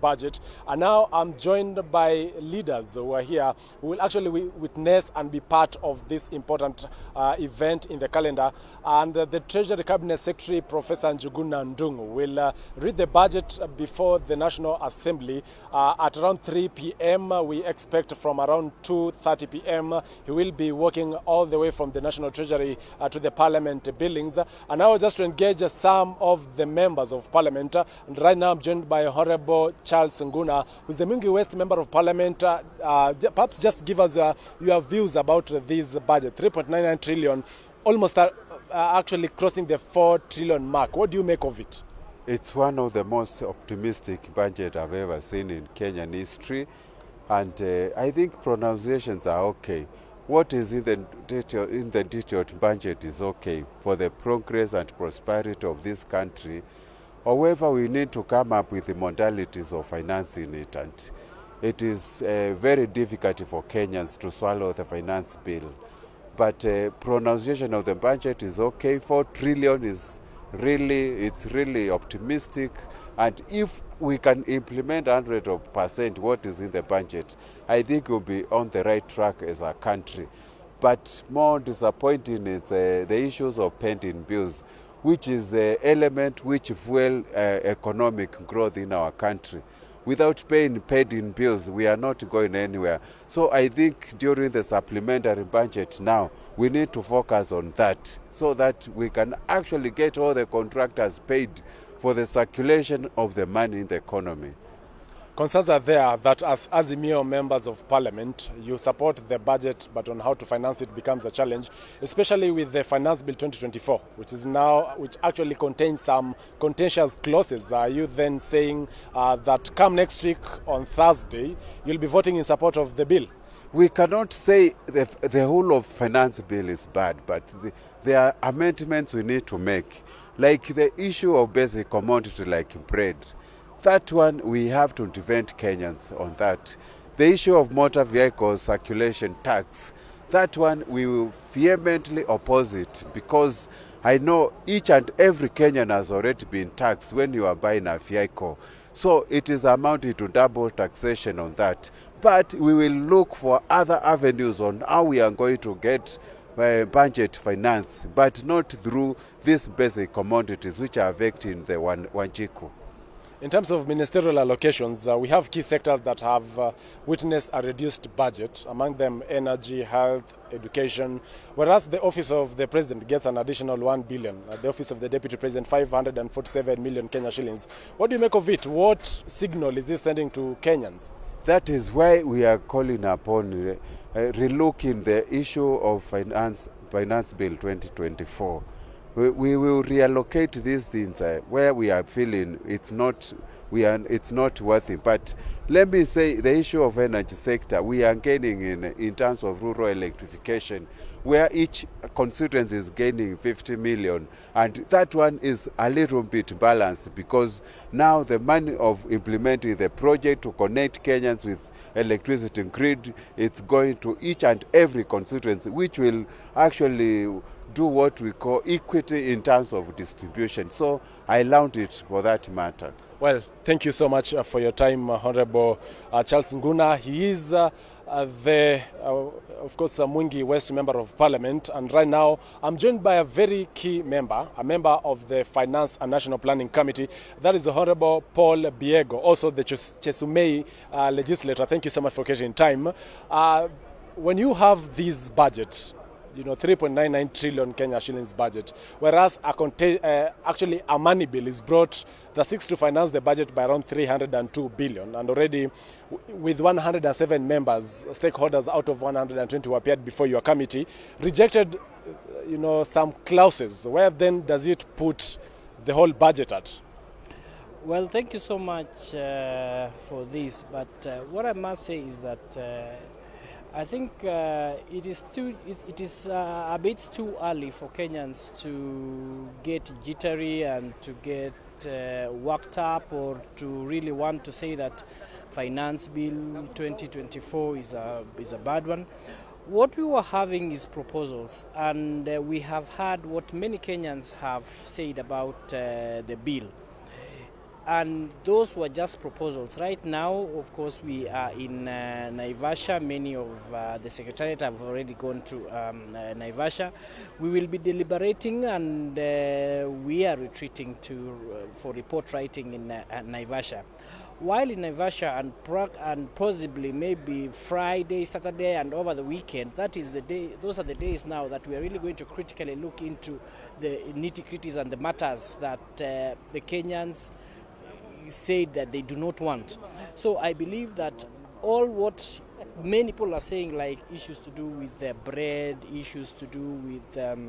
budget. And now I'm joined by leaders who are here who will actually witness and be part of this important event in the calendar. And the Treasury Cabinet Secretary, Professor Njuguna Ndung'u, will read the budget before the National Assembly at around 3 p.m. We expect from around 2:30 p.m. he will be walking all the way from the National Treasury to the Parliament buildings. And now just to engage some of the members of Parliament. And right now I'm joined by Honorable Charles Nguna, who is the Mwingi West Member of Parliament. Perhaps just give us your views about this budget. 3.99 trillion, almost actually crossing the 4 trillion mark. What do you make of it? It's one of the most optimistic budget I've ever seen in Kenyan history, and I think pronunciations are okay. What is in the detailed budget is okay for the progress and prosperity of this country. However, we need to come up with the modalities of financing it, and it is very difficult for Kenyans to swallow the finance bill. But pronunciation of the budget is okay. 4 trillion is really optimistic, and if we can implement 100% what is in the budget, I think we'll be on the right track as a country. But more disappointing is the issues of pending bills, which is the element which fuel economic growth in our country. Without paying pending bills, we are not going anywhere. So I think during the supplementary budget now, we need to focus on that so that we can actually get all the contractors paid for the circulation of the money in the economy. Concerns are there that as Azimio members of Parliament, you support the budget, but on how to finance it becomes a challenge, especially with the Finance Bill 2024, which actually contains some contentious clauses. Are you then saying that come next week on Thursday, you'll be voting in support of the bill? We cannot say the whole of Finance Bill is bad, but there are amendments we need to make, like the issue of basic commodity like bread. That one, we have to prevent Kenyans on that. The issue of motor vehicle circulation tax, that one we will vehemently oppose it, because I know each and every Kenyan has already been taxed when you are buying a vehicle. So it is amounting to double taxation on that. But we will look for other avenues on how we are going to get budget finance, but not through these basic commodities which are affecting the Wanjiku. In terms of ministerial allocations, we have key sectors that have witnessed a reduced budget, among them energy, health, education, whereas the Office of the President gets an additional 1 billion, the Office of the Deputy President 547 million Kenya shillings. What do you make of it? What signal is this sending to Kenyans? That is why we are calling upon relooking the issue of Finance Bill 2024. We will reallocate these things where we are feeling it's not worthy. But let me say the issue of energy sector, we are gaining in terms of rural electrification, where each constituency is gaining 50 million, and that one is a little bit balanced, because now the money of implementing the project to connect Kenyans with electricity grid, it's going to each and every constituency, which will actually do what we call equity in terms of distribution. So I allowed it for that matter. Well, thank you so much for your time, Honorable Charles Nguna. He is of course, a Mwingi West Member of Parliament, and right now I'm joined by a very key member, a member of the Finance and National Planning Committee. That is Honorable Paul Biego, also the Chesumei legislator. Thank you so much for getting time. When you have this budget, 3.99 trillion Kenya shillings budget, whereas actually a money bill is brought that seeks to finance the budget by around 302 billion, and already with 107 members, stakeholders out of 120 who appeared before your committee, rejected some clauses. Where then does it put the whole budget at? Well, thank you so much for this, but what I must say is that I think it is a bit too early for Kenyans to get jittery and to get worked up, or to really want to say that Finance Bill 2024 is a bad one. What we were having is proposals, and we have heard what many Kenyans have said about the bill. and those were just proposals. Right now, of course, we are in Naivasha. Many of the Secretariat have already gone to Naivasha. We will be deliberating, and we are retreating for report writing in Naivasha. While in Naivasha and possibly maybe Friday, Saturday, and over the weekend, that is the day. Those are the days now that we are really going to critically look into the nitty-gritties and the matters that the Kenyans said that they do not want. So I believe that all what many people are saying, like issues to do with bread, issues to do with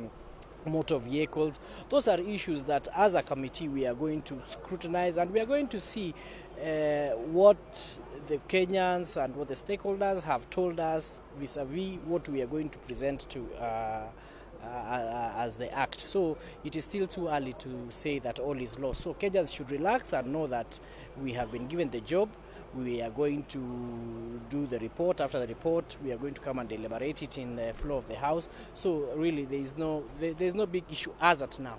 motor vehicles, those are issues that as a committee we are going to scrutinize, and we are going to see what the Kenyans and what the stakeholders have told us vis-a-vis what we are going to present to as the act. So it is still too early to say that all is lost. So Kenyans should relax and know that we have been given the job. We are going to do the report. After the report, we are going to come and deliberate it in the floor of the House. So really, there is no big issue as at now.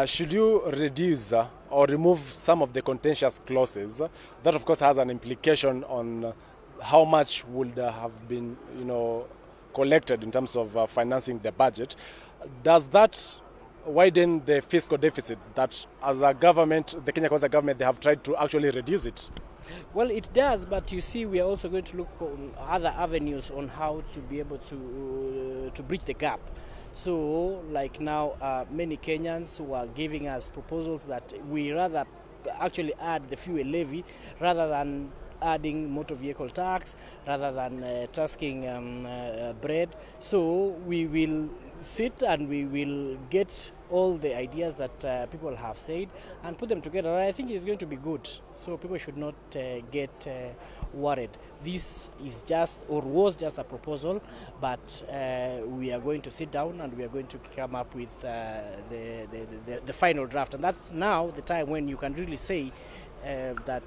Should you reduce or remove some of the contentious clauses? That, of course, has an implication on how much would have been, collected in terms of financing the budget. Does that widen the fiscal deficit that, as a government, the Kenya Kwanza government, they have tried to actually reduce it? Well, it does, but you see, we are also going to look on other avenues on how to be able to bridge the gap. So, like now, many Kenyans who are giving us proposals that we rather actually add the fuel levy rather than adding motor vehicle tax, rather than tasking bread. So we will sit and we will get all the ideas that people have said and put them together. And I think it's going to be good. So people should not get worried. This is just, or was just, a proposal, but we are going to sit down and we are going to come up with the final draft. And that's now the time when you can really say that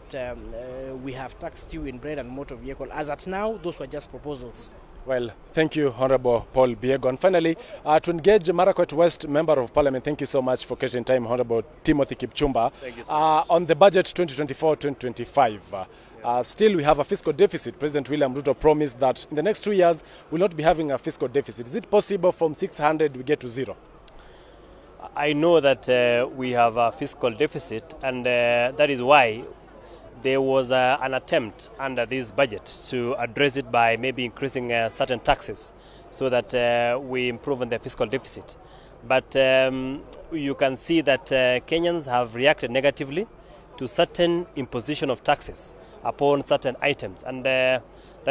we have taxed you in bread and motor vehicle. As at now, those were just proposals. Well, thank you, Honorable Paul Biego. And finally, to engage Marakwet West Member of Parliament, thank you so much for creating time, Honorable Timothy Kipchumba. Thank you, sir. On the budget 2024-2025. Still, we have a fiscal deficit. President William Ruto promised that in the next 2 years, we'll not be having a fiscal deficit. Is it possible from 600 we get to zero? I know that we have a fiscal deficit, and that is why there was an attempt under this budget to address it by maybe increasing certain taxes so that we improve on the fiscal deficit. But you can see that Kenyans have reacted negatively to certain imposition of taxes upon certain items. And that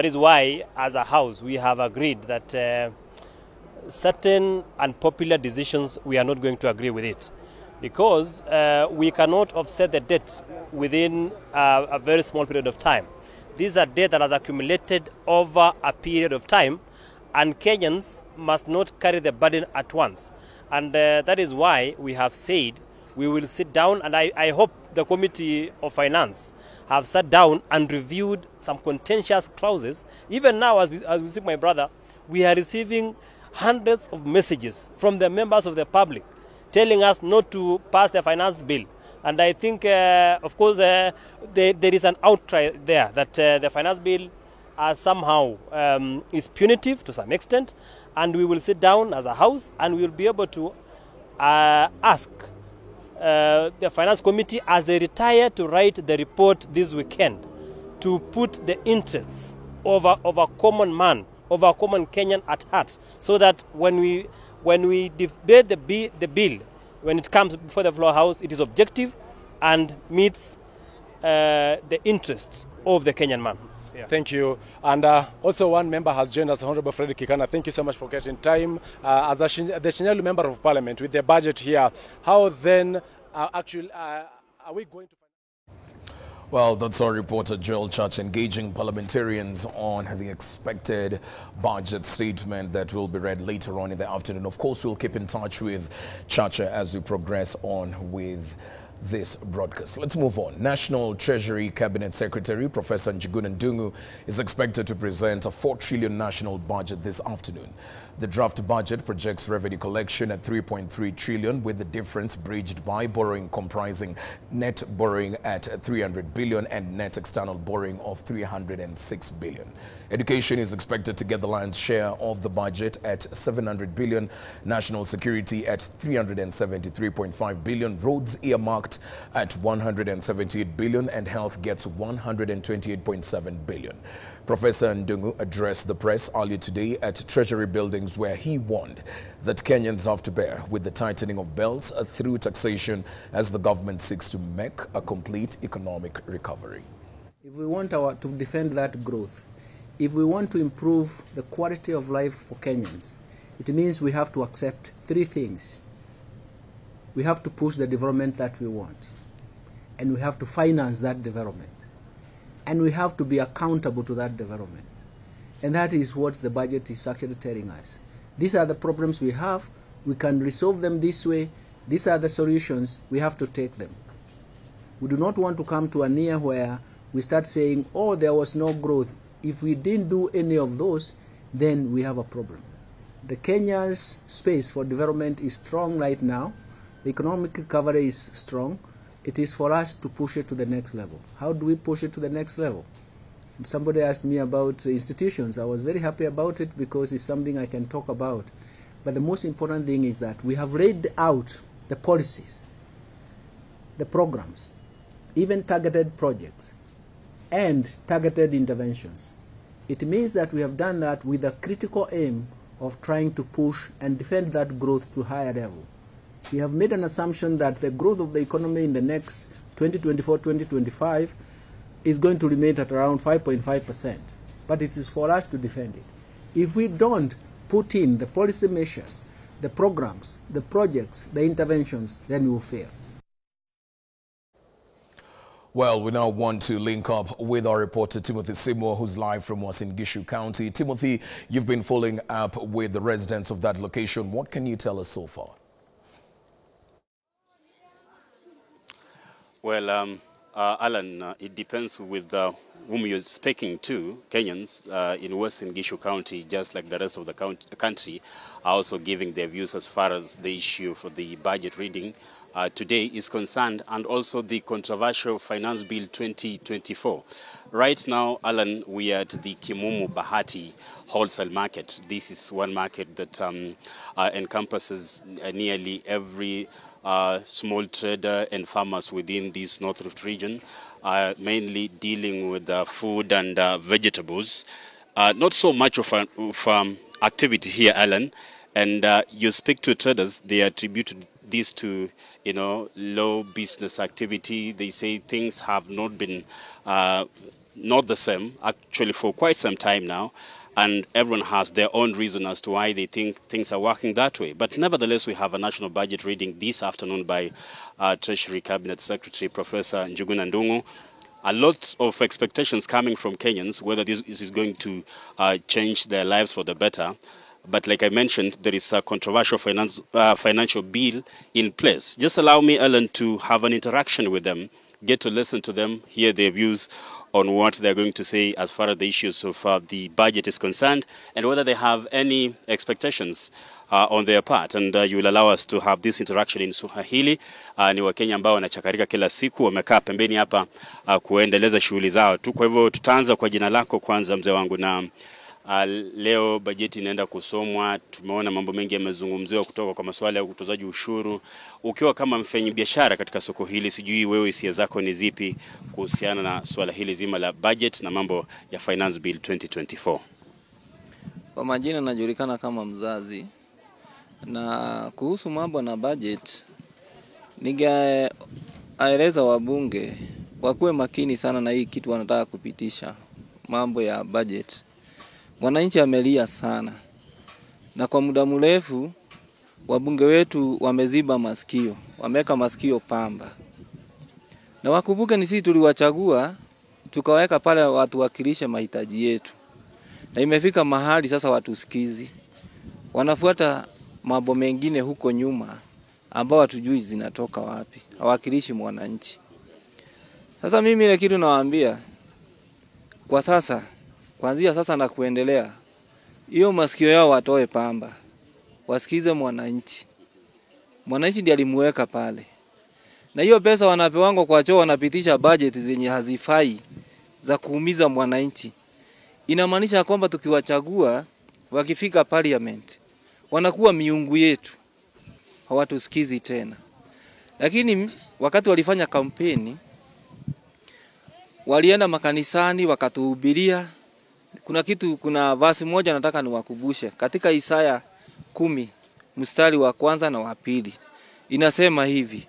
is why, as a House, we have agreed that certain unpopular decisions, we are not going to agree with it. Because we cannot offset the debt within a very small period of time. These are debt that has accumulated over a period of time, and Kenyans must not carry the burden at once. And that is why we have said we will sit down, and I hope the Committee of Finance have sat down and reviewed some contentious clauses. Even now, as we speak, my brother, we are receiving hundreds of messages from the members of the public telling us not to pass the finance bill. And I think, of course, there is an outcry there that the finance bill somehow is punitive to some extent, and we will sit down as a House and we will be able to ask the Finance Committee, as they retire, to write the report this weekend, to put the interests of a common man, of a common Kenyan at heart, so that when we debate the bill, when it comes before the floor House, it is objective and meets the interests of the Kenyan man. Yeah. Thank you. And also one member has joined us, Honorable Frederick Kikana. Thank you so much for getting time. As the Shinyalu Member of Parliament, with the budget here, how then are we going to... Well, that's our reporter Joel Church engaging parliamentarians on the expected budget statement that will be read later on in the afternoon. Of course, we'll keep in touch with Church as we progress on with this broadcast. Let's move on. National Treasury Cabinet Secretary Professor Njuguna Ndung'u is expected to present a 4 trillion national budget this afternoon. The draft budget projects revenue collection at 3.3 trillion, with the difference bridged by borrowing comprising net borrowing at 300 billion and net external borrowing of 306 billion. Education is expected to get the lion's share of the budget at 700 billion, national security at 373.5 billion, roads earmarked at 178 billion, and health gets 128.7 billion. Professor Ndung'u addressed the press earlier today at Treasury buildings, where he warned that Kenyans have to bear with the tightening of belts through taxation as the government seeks to make a complete economic recovery. If we want to defend that growth, if we want to improve the quality of life for Kenyans, it means we have to accept 3 things. We have to push the development that we want, and we have to finance that development, and we have to be accountable to that development. And that is what the budget is actually telling us. These are the problems we have. We can resolve them this way. These are the solutions. We have to take them. We do not want to come to an year where we start saying, oh, there was no growth. If we didn't do any of those, then we have a problem. The Kenya's space for development is strong right now. The economic recovery is strong. It is for us to push it to the next level. How do we push it to the next level? Somebody asked me about institutions. I was very happy about it because it's something I can talk about. But the most important thing is that we have laid out the policies, the programs, even targeted projects, and targeted interventions. It means that we have done that with a critical aim of trying to push and defend that growth to a higher level. We have made an assumption that the growth of the economy in the next 2024-2025 is going to remain at around 5.5%. But it is for us to defend it. If we don't put in the policy measures, the programs, the projects, the interventions, then we will fail. Well, we now want to link up with our reporter Timothy Seymour, who's live from Uasin Gishu County. Timothy, you've been following up with the residents of that location. What can you tell us so far? Well, Alan, it depends with whom you're speaking to. Kenyans in Uasin Gishu County, just like the rest of the country, are also giving their views as far as the issue for the budget reading today is concerned, and also the controversial Finance Bill 2024. Right now, Alan, we are at the Kimumu Bahati wholesale market. This is one market that encompasses nearly every small trader and farmers within this North Rift region, mainly dealing with food and vegetables. Not so much of activity here, Alan. And you speak to traders, they attribute this to, low business activity. They say things have not been not the same, actually, for quite some time now. And everyone has their own reason as to why they think things are working that way. But nevertheless, we have a national budget reading this afternoon by Treasury Cabinet Secretary Professor Njuguna Ndung'u. A lot of expectations coming from Kenyans, whether this is going to change their lives for the better. But like I mentioned, there is a controversial financial bill in place. Just allow me, Ellen, to have an interaction with them, get to listen to them, hear their views on what they're going to say as far as the issues of the budget is concerned, and whether they have any expectations on their part. And you will allow us to have this interaction in Swahili. Ni Wakenya ambao wanachakarika kila siku, wamekaa pembeni hapa kuendeleza shughuli zao tu. Kwa hivyo tutaanza kwa jina lako kwanza, mzee wangu. Na leo bajeti inaenda kusomwa. Tumeona mambo mengi yamezungumziwa, kutoka kwa masuala ya utozaji ushuru. Ukiwa kama mfanyabiashara katika soko hili, sijui wewe hisia zako ni zipi kuhusiana na swala hili zima la budget na mambo ya Finance Bill 2024? Kwa majina najulikana kama Mzazi, na kuhusu mambo na budget, ningeeleza wabunge wakuwe makini sana na hii kitu wanataka kupitisha, mambo ya budget. Wananchi wamelia sana, na kwa muda mrefu wabunge wetu wameziba masikio, wameka masikio pamba. Na wakumbuke ni sisi tuliwachagua, tukaweka pale watu wakilishe mahitaji yetu. Na imefika mahali sasa watu sikizi, wanafuata mambo mengine huko nyuma ambao hatujui zinatoka wapi, hawakilishi mwananchi. Sasa mimi ile kitu nawaambia kwa sasa, kuanzia sasa na kuendelea, hiyo masikio yao watoe pamba, wasikize mwananchi. Mwananchi ndiye alimuweka pale. Na hiyo pesa wanapewango kwa choo, wanapitisha budget zenye hazifai za kuumiza mwananchi. Inamaanisha kwamba tukiwachagua wakifika parliament wanakuwa miungu yetu, hawatusikizi tena. Lakini wakati walifanya kampeni, walienda makanisani wakatuhubiria. Kuna verse moja nataka niwakumbushe katika Isaya 10 mstari wa 1 na wa 2. Inasema hivi: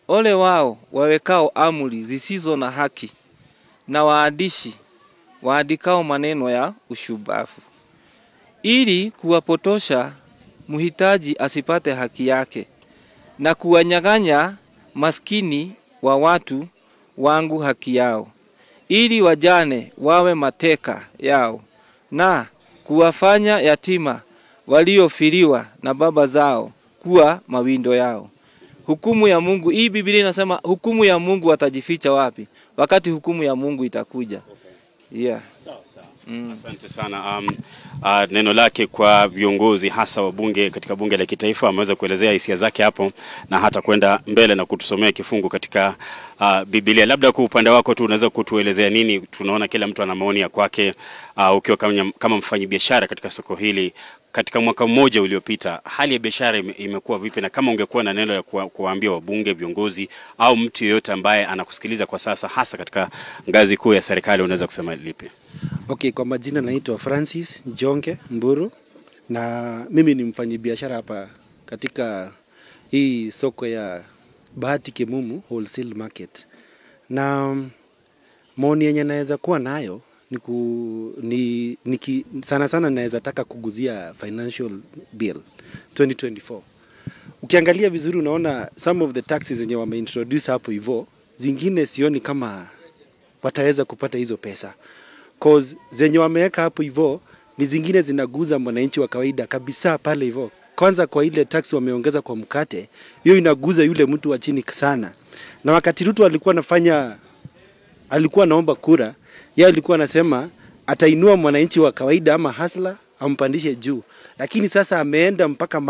ole wao wawekao amri zisizo na haki na waandikao maneno ya ushubafu, ili kuwapotosha mhitaji asipate haki yake, na kuwanyang'anya maskini wa watu wangu haki yao, ili wajane wawe mateka yao, na kuwafanya yatima waliofiliwa na baba zao kuwa mawindo yao. Hukumu ya Mungu, hii Biblia inasema hukumu ya Mungu watajificha wapi wakati hukumu ya Mungu itakuja? Yeah. Sawa. Asante sana. Neno lake kwa viongozi hasa wabunge katika bunge la kitaifa, ameweza kuelezea hisia zake hapo na hata kwenda mbele na kutusomea kifungu katika Biblia. Labda kwa upande wako tu unaweza kutuelezea nini? Tunaona kila mtu ana maoni ya kwake, ukiwa kama mfanyabiashara katika soko hili. Katika mwaka mmoja uliopita, hali ya biashara imekuwa vipi, na kama ungekuwa na neno ya kuwaambia wabunge, viongozi au mtu yeyote ambaye anakusikiliza kwa sasa hasa katika ngazi kuu ya serikali, unaweza kusema lipi? Okay, kwa majina naitwa Francis Jonge Mburu, na mimi ni mfanyabiashara hapa katika hii soko ya Bahati Kimumu Wholesale Market. Na maoni yenye naweza kuwa nayo sana sana naweza taka kuguzia financial bill 2024. Ukiangalia vizuri unaona some of the taxes zenye wameintroduce hapo hivyo, zingine sioni kama wataweza kupata hizo pesa. Cause zenye wameweka hapo hivyo ni zingine zinaguza mwananchi wa kawaida kabisa pale hivyo. Kwanza kwa ile tax wameongeza kwa mkate, hiyo inaguza yule mtu wa chini sana. Na wakati Ruto alikuwa naomba kura, yeye alikuwa anasema atainua mwananchi wa kawaida ama hasla ampandishe juu. Lakini sasa ameenda mpaka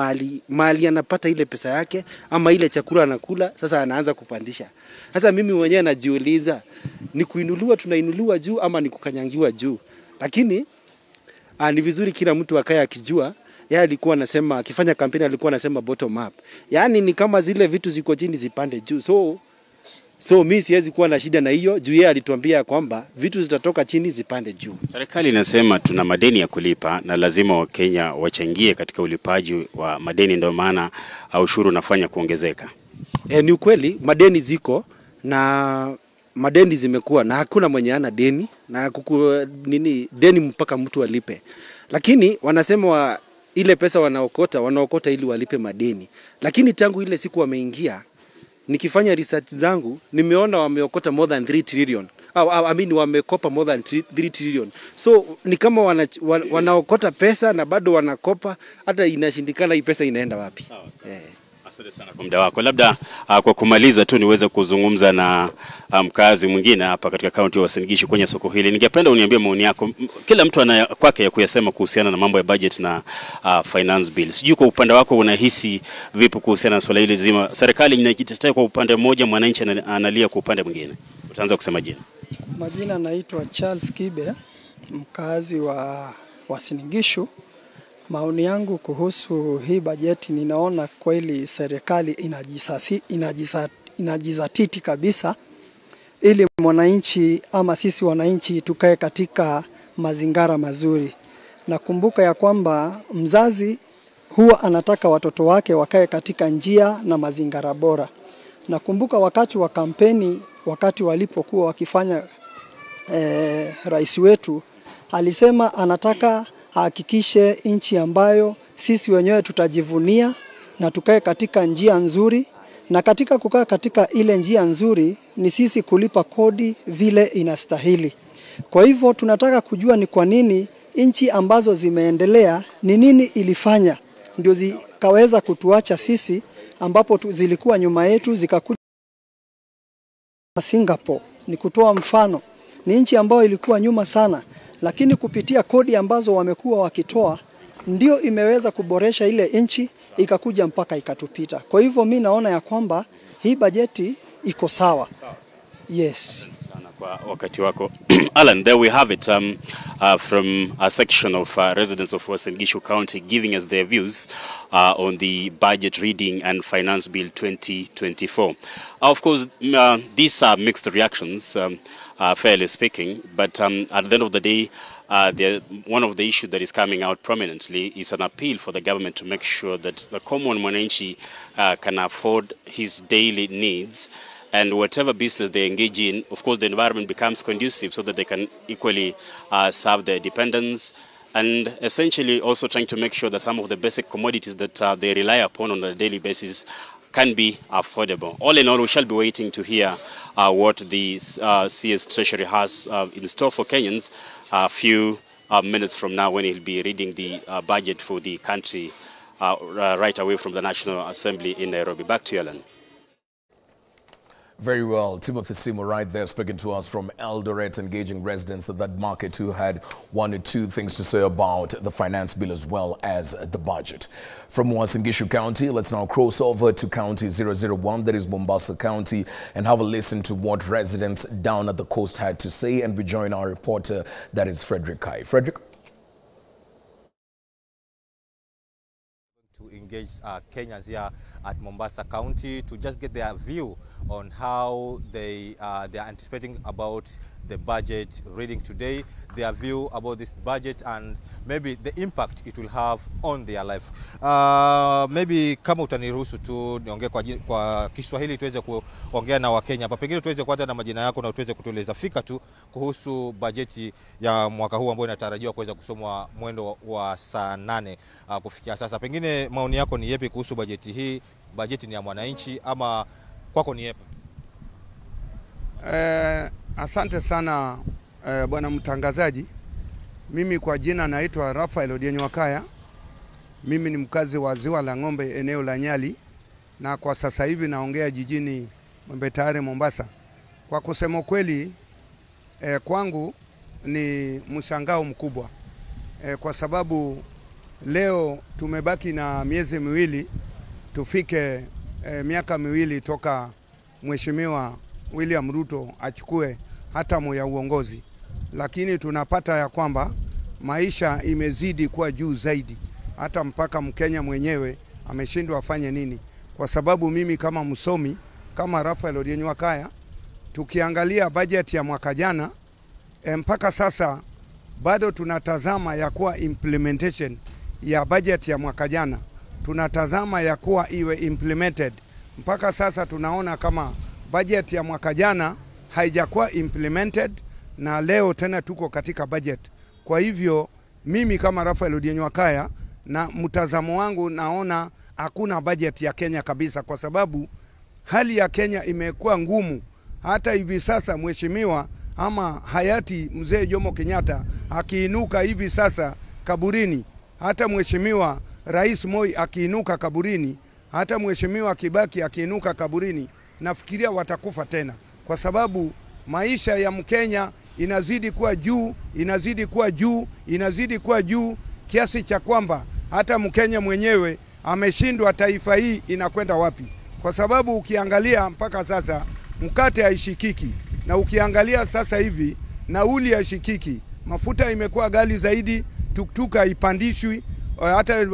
mahali anapata ile pesa yake ama ile chakula anakula, sasa anaanza kupandisha. Sasa mimi mwenyewe najiuliza, ni kuinuliwa tunainuliwa juu ama ni kukanyangiwa juu? Lakini ni vizuri kila mtu akae akijua. Yeye alikuwa anasema, akifanya kampeni alikuwa anasema bottom up. Yaani ni kama zile vitu ziko chini zipande juu. So mimi siwezi kuwa na shida na hiyo, juu yeye alituambia kwamba vitu zitatoka chini zipande juu. Serikali inasema tuna madeni ya kulipa na lazima Wakenya wachangie katika ulipaji wa madeni, ndio maana ushuru unafanya kuongezeka. Ni ukweli madeni ziko na madeni zimekuwa na hakuna mwenye ana deni na deni mpaka mtu alipe. Lakini wanasema ile pesa wanaokota ili walipe madeni. Lakini tangu ile siku wameingia, nikifanya research zangu nimeona wameokota more than 3 trillion. Wamekopa more than 3 trillion. So ni kama wanaokota pesa na bado wanakopa, hata inashindikana hii pesa inaenda wapi. Asante sana kwa muda wako. Labda kwa kumaliza tu niweze kuzungumza na mkazi mwingine hapa katika kaunti ya Uasin Gishu kwenye soko hili. Ningependa uniambie maoni yako. Kila mtu ana kwake ya kuyasema kuhusiana na mambo ya budget na finance bill. Sijui kwa upande wako unahisi vipi kuhusiana na swala hili zima? Serikali inajitetea kwa upande mmoja, mwananchi analia kwa upande mwingine. Utaanza kusema jina. Majina naitwa Charles Kibe, mkazi wa Uasin Gishu. Maoni yangu kuhusu hii bajeti, ninaona kweli serikali inajizatiti kabisa ili mwananchi ama sisi wananchi tukae katika mazingara mazuri. Nakumbuka ya kwamba mzazi huwa anataka watoto wake wakae katika njia na mazingara bora. Nakumbuka wakati wa kampeni, wakati walipokuwa wakifanya rais wetu alisema anataka hakikishe nchi ambayo sisi wenyewe tutajivunia na tukae katika njia nzuri, na katika kukaa katika ile njia nzuri ni sisi kulipa kodi vile inastahili. Kwa hivyo tunataka kujua ni kwa nini nchi ambazo zimeendelea ni nini ilifanya ndio zikaweza kutuacha sisi ambapo zilikuwa nyuma yetu zikakuja Singapore. Ni kutoa mfano, ni nchi ambayo ilikuwa nyuma sana, lakini kupitia kodi ambazo wamekuwa wakitoa ndio imeweza kuboresha ile nchi ikakuja mpaka ikatupita. Kwa hivyo mimi naona ya kwamba hii bajeti iko sawa. Yes. Wakati wako. Alan, there we have it from a section of residents of Western Gishu County giving us their views on the budget reading and finance bill 2024. Of course, these are mixed reactions, fairly speaking, but at the end of the day, one of the issues that is coming out prominently is an appeal for the government to make sure that the common mwananchi can afford his daily needs. And whatever business they engage in, of course, the environment becomes conducive so that they can equally serve their dependents, and essentially also trying to make sure that some of the basic commodities that they rely upon on a daily basis can be affordable. All in all, we shall be waiting to hear what the CS Treasury has in store for Kenyans a few minutes from now, when he'll be reading the budget for the country right away from the National Assembly in Nairobi. Back to you, Alan. Very well. Timothy Simo right there speaking to us from Eldoret, engaging residents of that market who had one or two things to say about the finance bill as well as the budget. From Western Gishu County, let's now cross over to County 001, that is Mombasa County, and have a listen to what residents down at the coast had to say. And we join our reporter, that is Frederick Kai. Frederick? To engage Kenyans here at Mombasa County to just get their view on how they are anticipating about the budget reading today, their view about this budget and maybe the impact it will have on their life. Maybe kama utaniruhusu tu niongee kwa Kiswahili tuweze kuongea na Wakenya hapa. Pengine tuweze kuanza na majina yako na tuweze kutueleza fika tu kuhusu bajeti ya mwaka huu ambayo inatarajiwa kuweza kusomwa mwendo wa saa 8 kufikia sasa. Pengine maoni yako ni yepi kuhusu bajeti hii? Bajeti ni ya mwananchi ama kwako ni yepi? Asante sana bwana mtangazaji. Mimi kwa jina naitwa Rafael Odienywakaya. Mimi ni mkazi wa Ziwa la Ng'ombe, eneo la Nyali, na kwa sasa hivi naongea jijini Mbetare, Mombasa. Kwa kusema kweli kwangu ni mshangao mkubwa kwa sababu leo tumebaki na miezi miwili tufike miaka miwili toka Mheshimiwa William Ruto achukue hatamu ya uongozi, lakini tunapata ya kwamba maisha imezidi kuwa juu zaidi, hata mpaka Mkenya mwenyewe ameshindwa afanye nini. Kwa sababu mimi kama msomi, kama Rafael Odienywakaya, tukiangalia budget ya mwaka jana mpaka sasa bado tunatazama ya kuwa implementation ya budget ya mwaka jana, tunatazama ya kuwa iwe implemented. Mpaka sasa tunaona kama budget ya mwaka jana haijakuwa implemented na leo tena tuko katika budget. Kwa hivyo mimi kama Rafael Odienywakaya na mtazamo wangu naona hakuna budget ya Kenya kabisa, kwa sababu hali ya Kenya imekuwa ngumu. Hata hivi sasa mheshimiwa ama hayati mzee Jomo Kenyatta akiinuka hivi sasa kaburini, hata mheshimiwa Rais Moi akiinuka kaburini, hata mheshimiwa Kibaki akiinuka kaburini, nafikiria watakufa tena, kwa sababu maisha ya Mkenya inazidi kuwa juu, inazidi kuwa juu, inazidi kuwa juu, kiasi cha kwamba hata Mkenya mwenyewe ameshindwa taifa hii inakwenda wapi. Kwa sababu ukiangalia mpaka sasa mkate haishikiki, na ukiangalia sasa hivi nauli haishikiki, mafuta imekuwa ghali zaidi, tuktuka haipandishwi, hata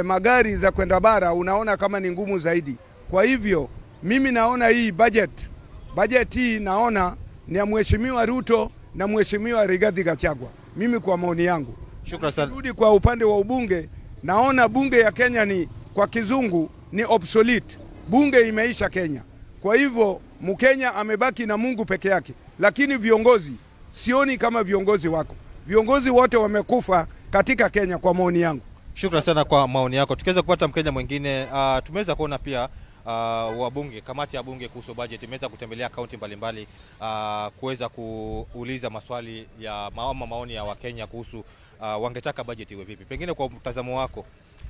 magari za kwenda bara unaona kama ni ngumu zaidi. Kwa hivyo mimi naona hii budget hii naona ni ya Mheshimiwa Ruto na Mheshimiwa Rigathi Gachagua. Mimi kwa maoni yangu. Shukrani sana. Rudi kwa upande wa ubunge, naona bunge ya Kenya ni kwa kizungu ni obsolete. Bunge imeisha Kenya. Kwa hivyo Mkenya amebaki na Mungu peke yake. Lakini viongozi sioni kama viongozi wako. Viongozi wote wamekufa katika Kenya kwa maoni yangu. Shukrani sana kwa maoni yako. Tukiweza kupata Mkenya mwingine, tumeweza kuona pia wabunge, kamati ya bunge kuhusu budget imeweza kutembelea kaunti mbalimbali kuweza kuuliza maswali ya maoni ya Wakenya kuhusu wangetaka budget iwe vipi. Pengine kwa mtazamo wako,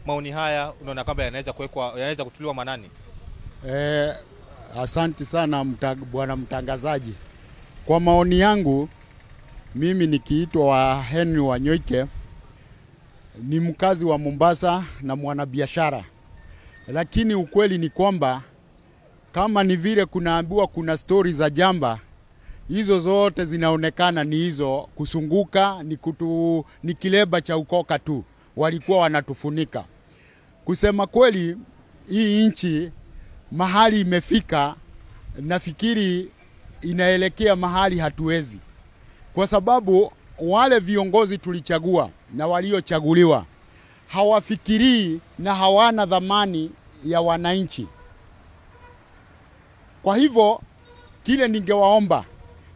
maoni haya unaona kwamba yanaweza kutuliwa manani? Asante sana bwana mtangazaji. Kwa maoni yangu, mimi nikiitwa wa Henry Wanyoike, ni mkazi wa Mombasa na mwanabiashara. Lakini ukweli ni kwamba kama ni vile kunaambiwa kuna story za jamba, hizo zote zinaonekana ni hizo kusunguka, ni kileba cha ukoka tu. Walikuwa wanatufunika. Kusema kweli, hii nchi mahali imefika, nafikiri inaelekea mahali hatuwezi. Kwa sababu wale viongozi tulichagua na waliochaguliwa hawafikirii na hawana dhamani ya wananchi. Kwa hivyo kile ningewaomba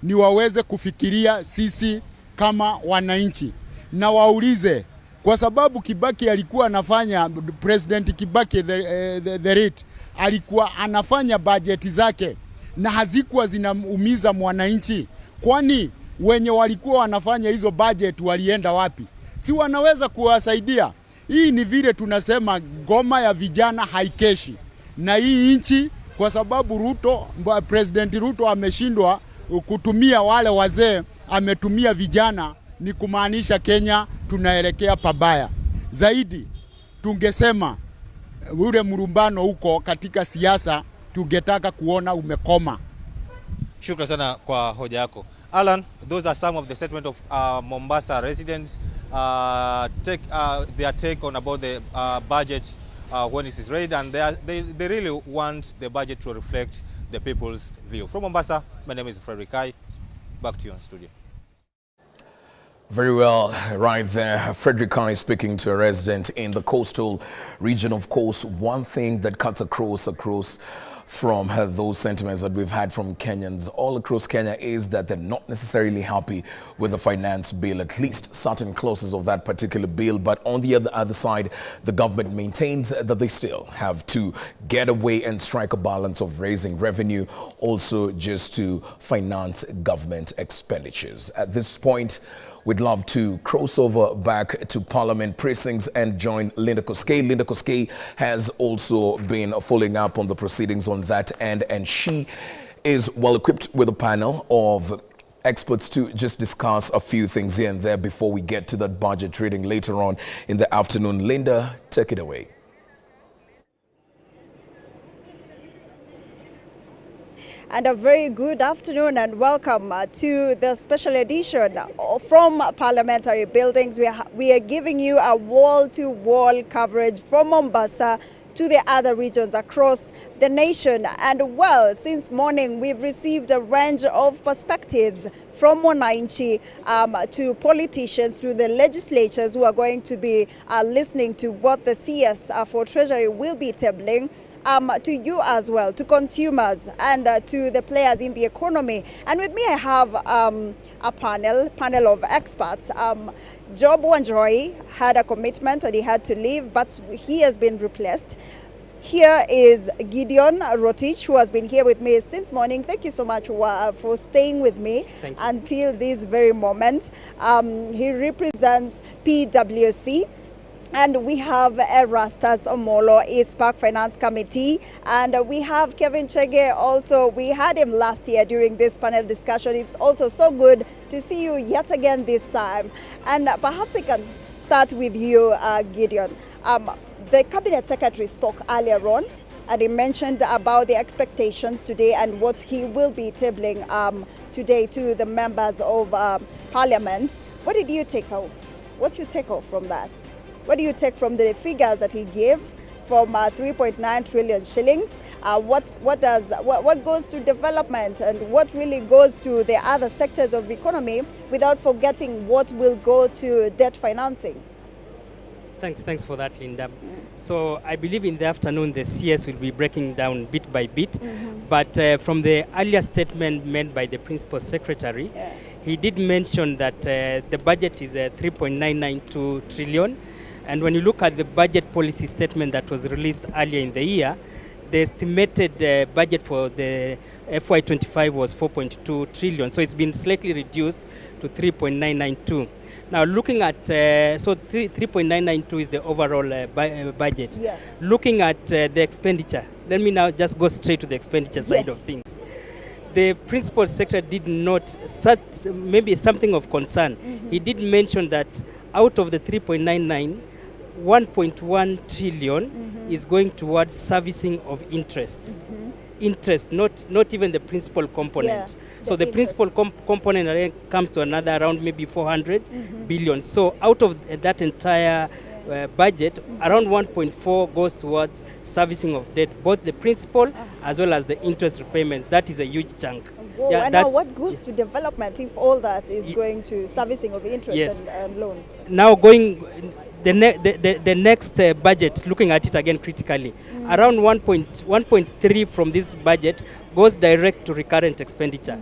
ni waweze kufikiria sisi kama wananchi na waulize, kwa sababu Kibaki alikuwa anafanya, President Kibaki the rate alikuwa anafanya bajeti zake na hazikuwa zinaumiza mwananchi. Kwani wenye walikuwa wanafanya hizo budget walienda wapi? Si wanaweza kuwasaidia? Hii ni vile tunasema ngoma ya vijana haikeshi. Na hii nchi, kwa sababu President Ruto ameshindwa kutumia wale wazee, ametumia vijana, ni kumaanisha Kenya tunaelekea pabaya. Zaidi tungesema ule mrumbano huko katika siasa tungetaka kuona umekoma. Shukrani sana kwa hoja yako. Alan, those are some of the statement of Mombasa residents. Their take on about the budget when it is ready, and they really want the budget to reflect the people's view. From Mombasa, my name is Frederick Kai. Back to you on studio. Very well, right there. Frederick Kai speaking to a resident in the coastal region. Of course, one thing that cuts across from those sentiments that we've had from Kenyans all across Kenya is that they're not necessarily happy with the finance bill, at least certain clauses of that particular bill. But on the other side, the government maintains that they still have to get away and strike a balance of raising revenue, also just to finance government expenditures. At this point, we'd love to cross over back to Parliament precincts and join Linda Koskei. Linda Koskei has also been following up on the proceedings on that end, and she is well equipped with a panel of experts to just discuss a few things here and there before we get to that budget reading later on in the afternoon. Linda, take it away. And a very good afternoon and welcome to the special edition from Parliamentary Buildings. We are giving you a wall-to-wall coverage from Mombasa to the other regions across the nation. And well, since morning, we've received a range of perspectives from Wananchi to politicians, to the legislators who are going to be listening to what the CS for Treasury will be tabling. To you as well, to consumers and to the players in the economy. And with me I have a panel of experts. Job Wanjoy had a commitment and he had to leave, but he has been replaced. Here is Gideon Rotich, who has been here with me since morning. Thank you so much for staying with me until this very moment. He represents PwC. And we have Erastus Omolo, ISPAC Finance Committee. And we have Kevin Chege also. We had him last year during this panel discussion. It's also so good to see you yet again this time. And perhaps I can start with you, Gideon. The Cabinet Secretary spoke earlier on, and he mentioned about the expectations today and what he will be tabling today to the members of Parliament. What did you take off? What's your take off from that? What do you take from the figures that he gave from 3.9 trillion shillings? What goes to development and what really goes to the other sectors of the economy without forgetting what will go to debt financing? Thanks for that, Linda. So I believe in the afternoon the CS will be breaking down bit by bit. But from the earlier statement made by the Principal Secretary, he did mention that the budget is 3.992 trillion. And when you look at the budget policy statement that was released earlier in the year, the estimated budget for the FY25 was 4.2 trillion. So it's been slightly reduced to 3.992. Now looking at, so 3.992 is the overall budget. Yeah. Looking at the expenditure, let me now just go straight to the expenditure side of things. The principal secretary did not, maybe something of concern. He did mention that out of the 3.99, 1.1 trillion is going towards servicing of interests. Interest, not even the principal component. So the principal component comes to another around maybe 400 billion. So out of that entire budget, around 1.4 goes towards servicing of debt, both the principal as well as the interest repayments. That is a huge chunk. Whoa, and now what goes to development if all that is going to servicing of interest and loans? Now going the next budget, looking at it again critically, around 1.3 from this budget goes direct to recurrent expenditure,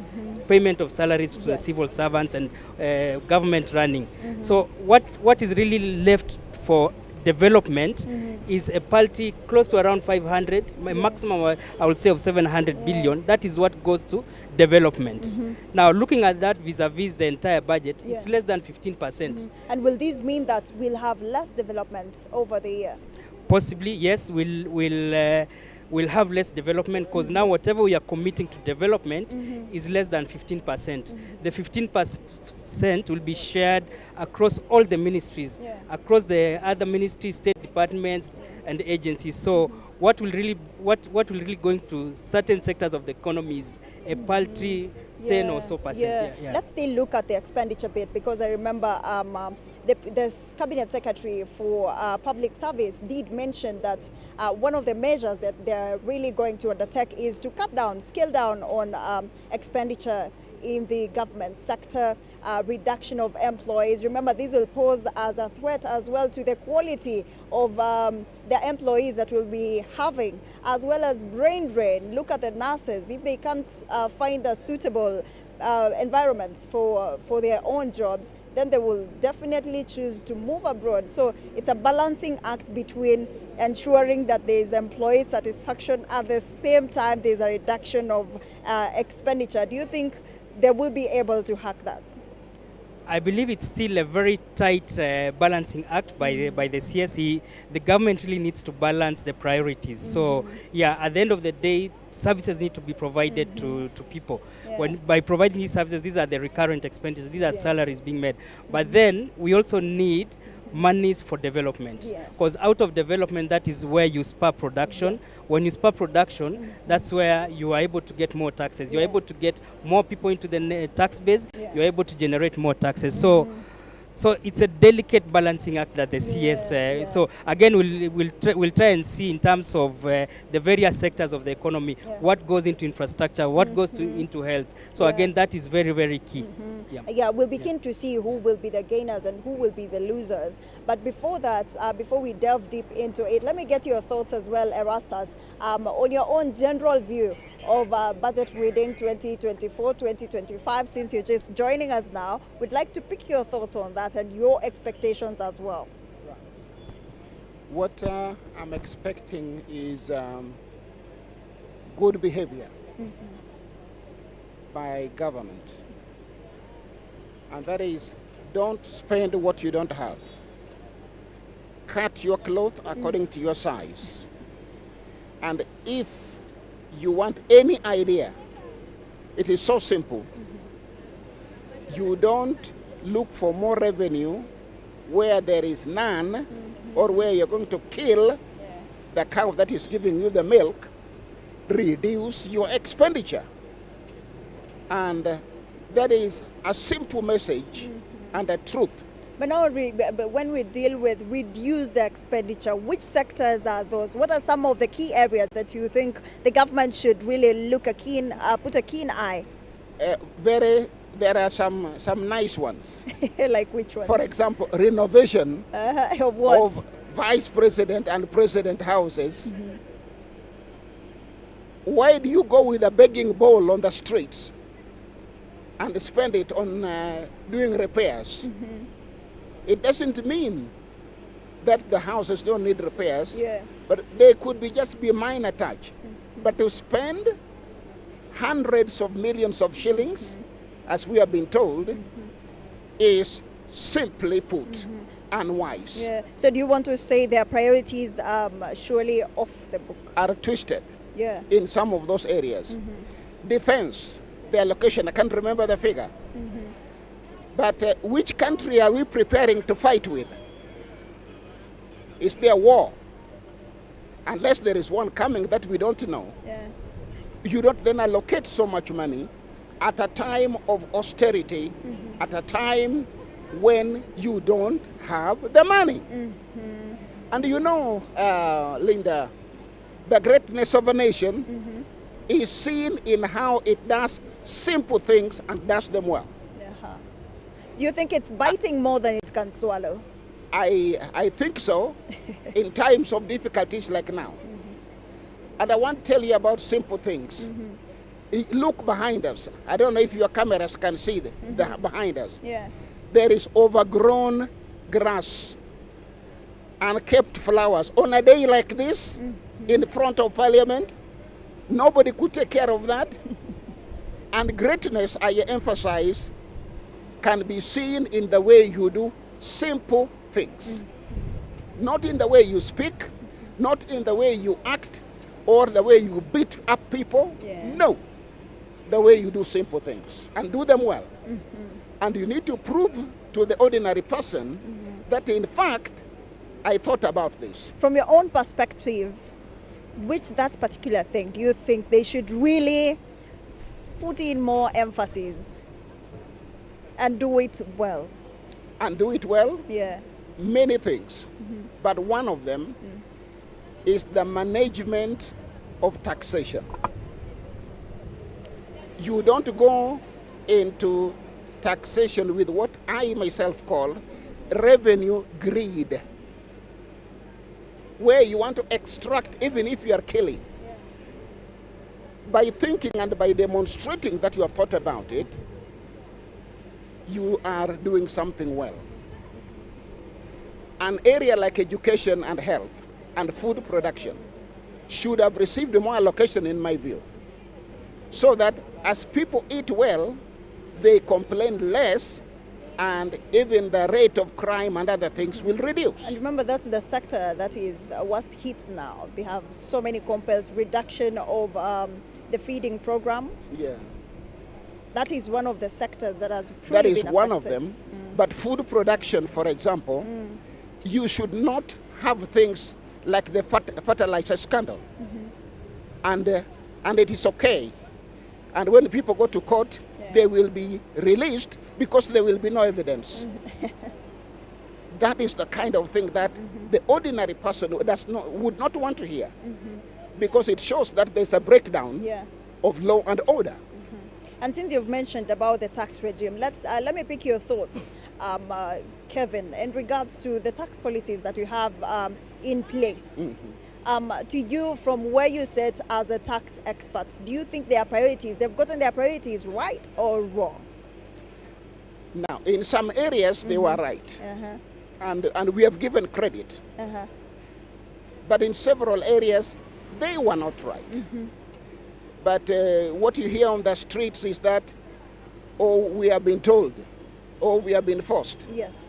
payment of salaries to the civil servants and government running. So what is really left for development is a paltry close to around 500, maximum I would say of 700 billion. That is what goes to development. Now looking at that vis-a-vis the entire budget, it's less than 15%. And will this mean that we'll have less development over the year? Possibly, yes, we'll have less development because now whatever we are committing to development is less than 15%. The 15% will be shared across all the ministries, across the other ministries, state departments and agencies. So what will really going to certain sectors of the economy is a paltry 10 or so percent. Let's still look at the expenditure bit, because I remember the cabinet secretary for public service did mention that one of the measures that they're really going to undertake is to scale down on expenditure in the government sector, reduction of employees. Remember, this will pose as a threat as well to the quality of the employees that we'll be having, as well as brain drain. Look at the nurses. If they can't find a suitable environment for their own jobs, then they will definitely choose to move abroad. So it's a balancing act between ensuring that there is employee satisfaction, at the same time there's a reduction of expenditure. Do you think they will be able to hack that? I believe it's still a very tight balancing act by the CSE. The government really needs to balance the priorities. So yeah, at the end of the day, services need to be provided to people. By providing these services, these are the recurrent expenses, these are salaries being made. But then we also need monies for development, because out of development, that is where you spur production. When you spur production, that's where you are able to get more taxes. You're able to get more people into the tax base. You're able to generate more taxes. So it's a delicate balancing act that the CS. So again, we'll try and see in terms of the various sectors of the economy, what goes into infrastructure, what goes into health. So again, that is very, very key. We'll be keen to see who will be the gainers and who will be the losers. But before that, before we delve deep into it, let me get your thoughts as well, Erastus, on your own general view of budget reading 2024-2025. Since you're just joining us now, we'd like to pick your thoughts on that and your expectations as well. What I'm expecting is good behavior by government. And that is, don't spend what you don't have. Cut your cloth according to your size. And if you want any idea, it is so simple. You don't look for more revenue where there is none, or where you're going to kill the cow that is giving you the milk. Reduce your expenditure. And that is a simple message and a truth. But now, when we deal with reduce the expenditure, which sectors are those? What are some of the key areas that you think the government should really put a keen eye? There are some nice ones. Like which ones? For example, renovation of what? Of vice president and president houses. Why do you go with a begging bowl on the streets and spend it on doing repairs? It doesn't mean that the houses don't need repairs, but they could just be minor touch. But to spend hundreds of millions of shillings, as we have been told, is simply put unwise. Yeah. So do you want to say their priorities surely off the book? Are twisted Yeah. in some of those areas. Defense, the allocation, I can't remember the figure. But which country are we preparing to fight with? Is there war? Unless there is one coming that we don't know. You don't then allocate so much money at a time of austerity, at a time when you don't have the money. And you know, Linda, the greatness of a nation is seen in how it does simple things and does them well. Do you think it's biting more than it can swallow? I think so, in times of difficulties like now. And I want to tell you about simple things. Look behind us. I don't know if your cameras can see the behind us. There is overgrown grass and kept flowers. On a day like this, in front of Parliament, nobody could take care of that. And greatness, I emphasize, can be seen in the way you do simple things. Not in the way you speak, not in the way you act, or the way you beat up people. No, the way you do simple things and do them well. And you need to prove to the ordinary person that in fact, I thought about this. From your own perspective, which that particular thing do you think they should really put in more emphasis and do it well? And do it well? Yeah. Many things. But one of them is the management of taxation. You don't go into taxation with what I myself call revenue greed, where you want to extract even if you are killing. By thinking and by demonstrating that you have thought about it, you are doing something well. An area like education and health and food production should have received more allocation, in my view, so that as people eat well, they complain less, and even the rate of crime and other things will reduce. And remember, that's the sector that is worst hit now. We have so many complaints, reduction of the feeding program. Yeah. That is one of the sectors that has truly That is been one of affected. them. But food production, for example, you should not have things like the fertilizer scandal. And it is okay. And when people go to court, they will be released because there will be no evidence. That is the kind of thing that the ordinary person would not want to hear, because it shows that there's a breakdown of law and order. And since you've mentioned about the tax regime, let me pick your thoughts, Kevin, in regards to the tax policies that you have in place. To you, from where you sit as a tax expert, do you think their priorities, they've gotten their priorities right or wrong? Now, in some areas, they were right. And we have given credit. But in several areas, they were not right. But what you hear on the streets is that, oh, we have been told, or we have been forced. Yes.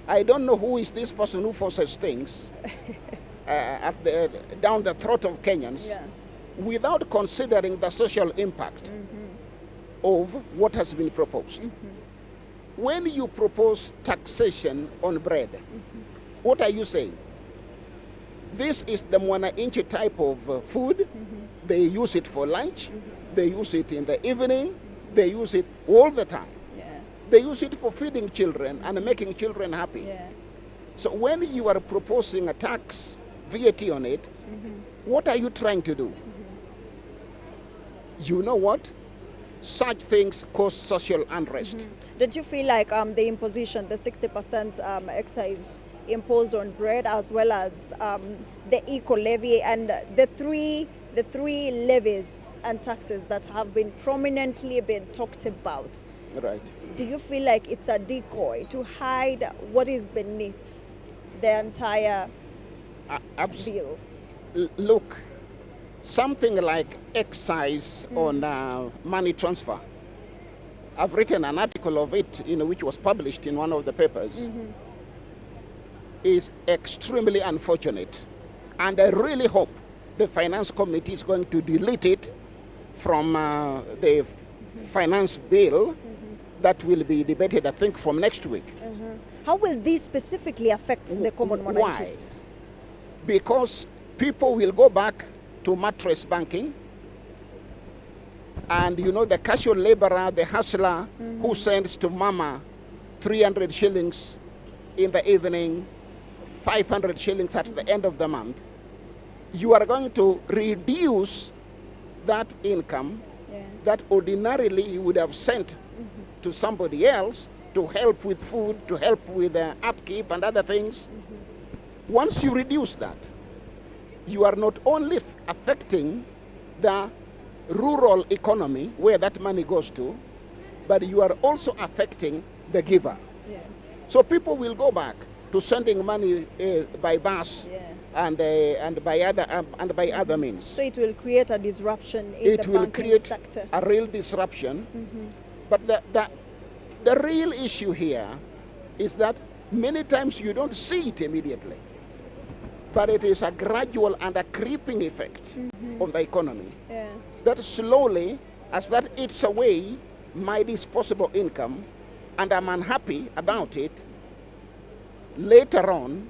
I don't know who is this person who forces things down the throat of Kenyans without considering the social impact of what has been proposed. When you propose taxation on bread, what are you saying? This is the mwana-inchi type of food. They use it for lunch. They use it in the evening. They use it all the time. They use it for feeding children and making children happy. So when you are proposing a tax, VAT on it, what are you trying to do? You know what? Such things cause social unrest. Did you feel like the imposition, the 60% excise imposed on bread, as well as the eco levy and the three levies and taxes that have been prominently been talked about? Right. Do you feel like it's a decoy to hide what is beneath the entire bill? Look, something like excise on money transfer. I've written an article of it, which was published in one of the papers. Is extremely unfortunate, and I really hope the Finance Committee is going to delete it from the finance bill that will be debated, I think, from next week. How will these specifically affect the common man? Why? Because people will go back to mattress banking, and the casual laborer, the hustler who sends to mama 300 shillings in the evening, 500 shillings at the end of the month, you are going to reduce that income that ordinarily you would have sent to somebody else to help with food, to help with upkeep and other things. Once you reduce that, you are not only affecting the rural economy where that money goes to, but you are also affecting the giver. So people will go back to sending money by bus and by other means. So it will create a disruption in the banking sector. A real disruption. But the real issue here is that many times you don't see it immediately, but it is a gradual and a creeping effect on the economy. That slowly, as that eats away my disposable income, and I'm unhappy about it, later on,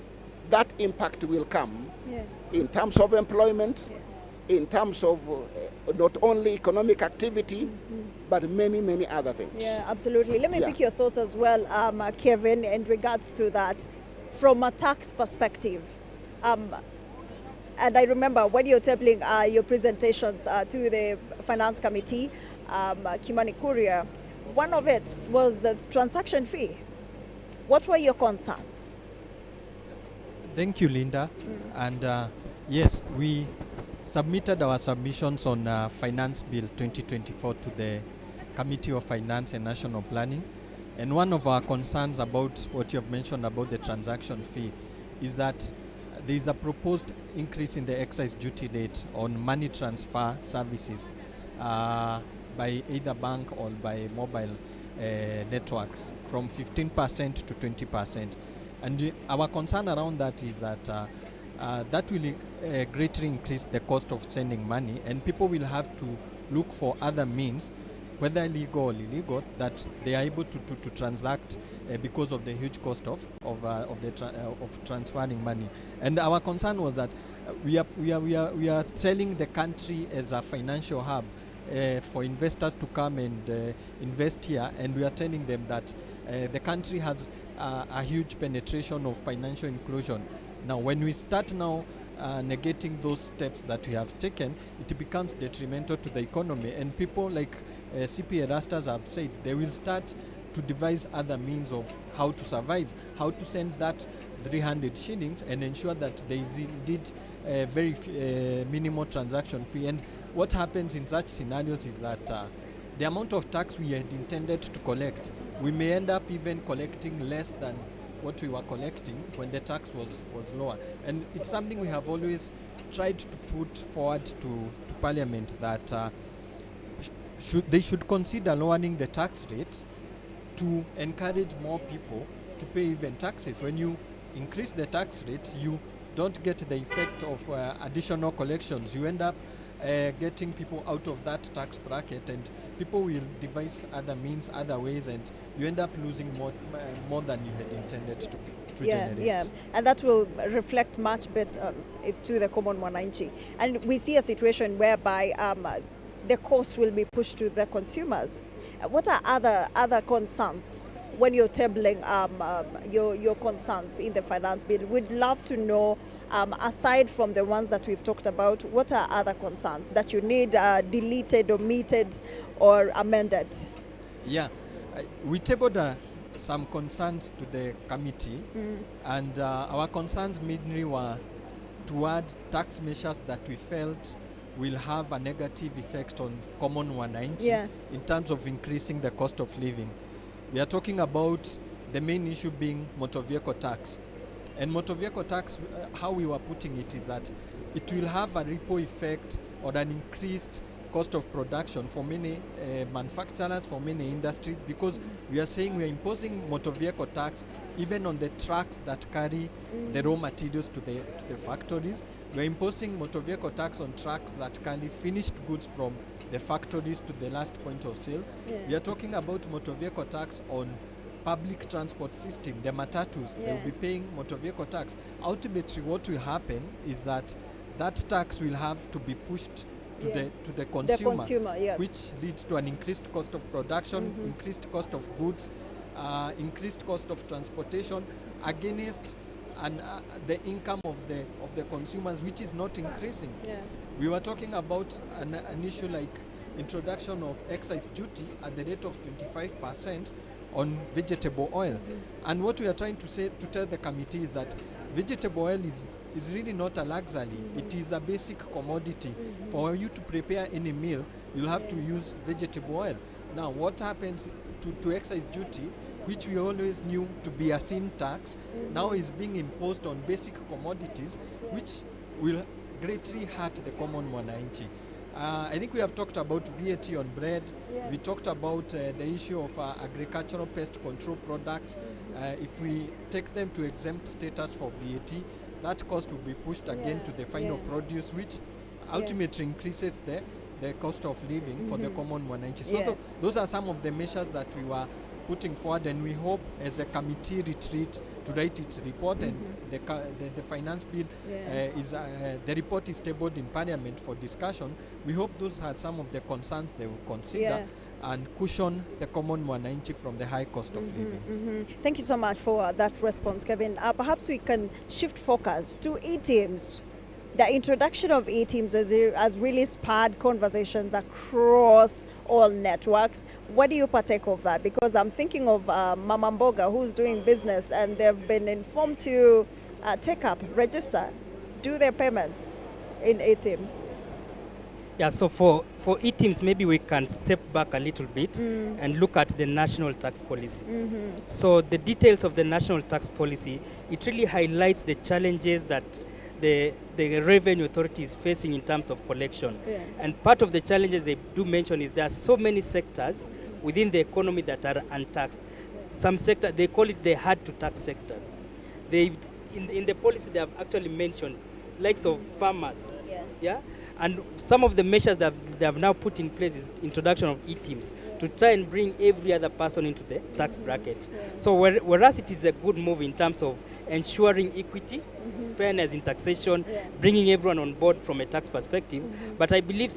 that impact will come in terms of employment, in terms of not only economic activity, but many, many other things. Yeah, absolutely. Let me pick your thoughts as well, Kevin, in regards to that from a tax perspective. And I remember when you're tabling your presentations to the Finance Committee, Kimani Kuria, one of it was the transaction fee. What were your concerns? Thank you, Linda. And yes, we submitted our submissions on Finance Bill 2024 to the Committee of Finance and National Planning. And one of our concerns about what you have mentioned about the transaction fee is that there is a proposed increase in the excise duty rate on money transfer services by either bank or by mobile networks from 15% to 20%. And our concern around that is that that will greatly increase the cost of sending money, and people will have to look for other means, whether legal or illegal, that they are able to transact because of the huge cost of transferring money. And our concern was that we are selling the country as a financial hub for investors to come and invest here, and we are telling them that the country has a huge penetration of financial inclusion. Now, when we start now negating those steps that we have taken, it becomes detrimental to the economy, and people like CPA Rastas have said they will start to devise other means of how to survive, how to send that 300 shillings and ensure that there is indeed a very minimal transaction fee. And what happens in such scenarios is that the amount of tax we had intended to collect, we may end up even collecting less than what we were collecting when the tax was lower. And it's something we have always tried to put forward to Parliament, that they should consider lowering the tax rates to encourage more people to pay even taxes. When you increase the tax rate, you don't get the effect of additional collections. You end up getting people out of that tax bracket, and people will devise other means, other ways, and you end up losing more than you had intended to generate. Yeah, and that will reflect much better to the common mwananchi. And we see a situation whereby the cost will be pushed to the consumers. What are other concerns when you're tabling your concerns in the finance bill? We'd love to know, aside from the ones that we've talked about, what are other concerns that you need deleted, omitted, or amended? Yeah, we tabled some concerns to the committee, and our concerns mainly were toward tax measures that we felt will have a negative effect on common wananchi in terms of increasing the cost of living. We are talking about the main issue being motor vehicle tax. And motor vehicle tax, how we were putting it is that it will have a ripple effect or an increased cost of production for many manufacturers, for many industries, because we are saying we are imposing motor vehicle tax even on the trucks that carry the raw materials to the factories. We are imposing motor vehicle tax on trucks that carry finished goods from the factories to the last point of sale. Yeah. We are talking about motor vehicle tax on public transport system, the matatus. They will be paying motor vehicle tax. Ultimately, what will happen is that that tax will have to be pushed to the consumer, which leads to an increased cost of production, increased cost of goods, increased cost of transportation against the income of the consumers, which is not increasing. We were talking about an issue like introduction of excise duty at the rate of 25% on vegetable oil. And what we are trying to say to tell the committee is that vegetable oil is really not a luxury. It is a basic commodity. For you to prepare any meal, you'll have to use vegetable oil. Now, what happens to excise duty, which we always knew to be a sin tax, now is being imposed on basic commodities, which will greatly hurt the common mwananchi. I think we have talked about VAT on bread. We talked about the issue of agricultural pest control products. If we take them to exempt status for VAT, that cost will be pushed again to the final produce, which ultimately increases the cost of living for the common mwananchi. So those are some of the measures that we were putting forward, and we hope as a committee retreat to write its report, and the finance bill the report is tabled in Parliament for discussion. We hope those are some of the concerns they will consider and cushion the common mwananchi from the high cost of living. Thank you so much for that response, Kevin. Perhaps we can shift focus to e-teams. The introduction of e-teams has really spurred conversations across all networks. What do you partake of that? Because I'm thinking of Mama Mboga, who's doing business, and they've been informed to take up, register, do their payments in e-teams. Yeah, so for e-teams, maybe we can step back a little bit and look at the national tax policy. So the details of the national tax policy, it really highlights the challenges that the revenue authority is facing in terms of collection. And part of the challenges they do mention is there are so many sectors within the economy that are untaxed. Some sectors, they call it the hard to tax sectors. In the policy, they have actually mentioned likes of farmers. And some of the measures that they have now put in place is introduction of e-teams to try and bring every other person into the tax bracket. So whereas it is a good move in terms of ensuring equity, fairness in taxation, bringing everyone on board from a tax perspective, but I believe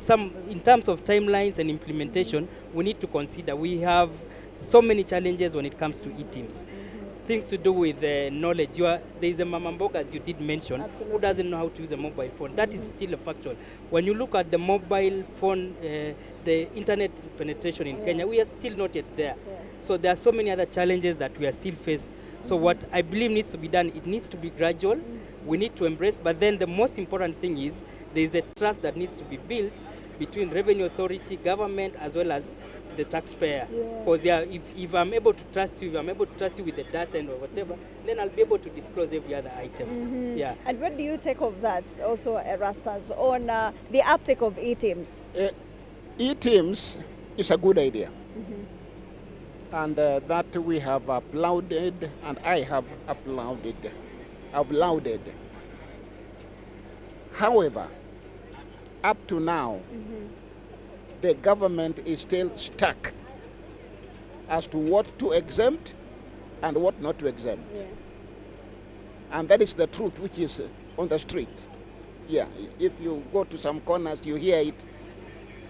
in terms of timelines and implementation, we need to consider we have so many challenges when it comes to e-teams. Things to do with knowledge. There is a Mama Mboga, as you did mention, who doesn't know how to use a mobile phone. That is still a factual. When you look at the mobile phone, the internet penetration in Kenya, we are still not yet there. So there are so many other challenges that we are still faced. So what I believe needs to be done, it needs to be gradual. We need to embrace, but then the most important thing is there is the trust that needs to be built between revenue authority, government, as well as the taxpayer. Because if I'm able to trust you, if I'm able to trust you with the data and or whatever, then I'll be able to disclose every other item. And what do you take of that also, Rastas, on the uptake of e-teams? E-teams is a good idea. And that we have applauded, and I have applauded. However, up to now, the government is still stuck as to what to exempt and what not to exempt. And that is the truth which is on the street. If you go to some corners, you hear it.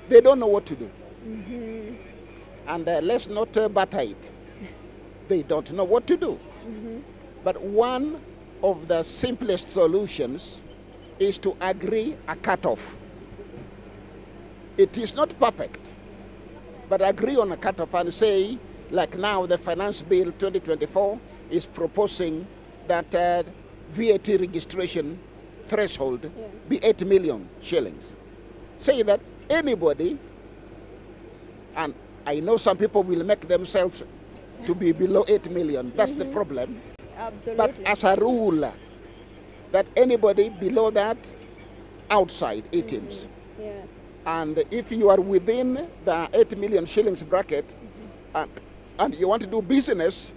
They don't know what to do. And let's not butter it. They don't know what to do. But one of the simplest solutions is to agree a cutoff. It is not perfect, but agree on a cutoff and say, like now the Finance Bill 2024 is proposing that VAT registration threshold be 8 million shillings. Say that anybody, and I know some people will make themselves to be below 8 million, that's the problem. Absolutely. But as a rule, that anybody below that, outside e-teams. Yeah. And if you are within the 8 million shillings bracket, and you want to do business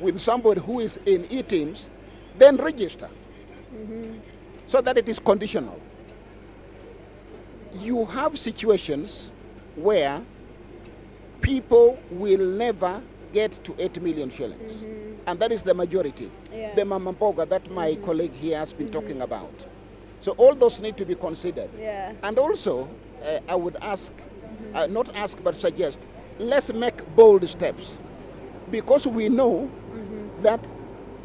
with somebody who is in e-teams, then register. So that it is conditional. You have situations where people will never get to 8 million shillings. And that is the majority. Yeah. The mamamboga that my colleague here has been talking about. So all those need to be considered. Yeah. And also, I would ask, not ask but suggest, let's make bold steps. Because we know that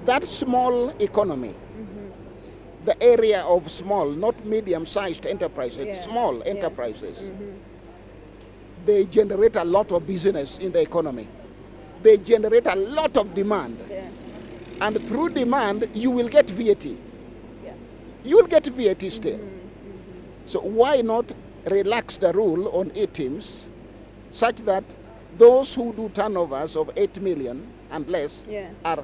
that small economy, the area of small, not medium-sized enterprises, small enterprises, they generate a lot of business in the economy. They generate a lot of demand. And through demand, you will get VAT. You will get VAT still. So why not relax the rule on e-teams such that those who do turnovers of 8 million and less are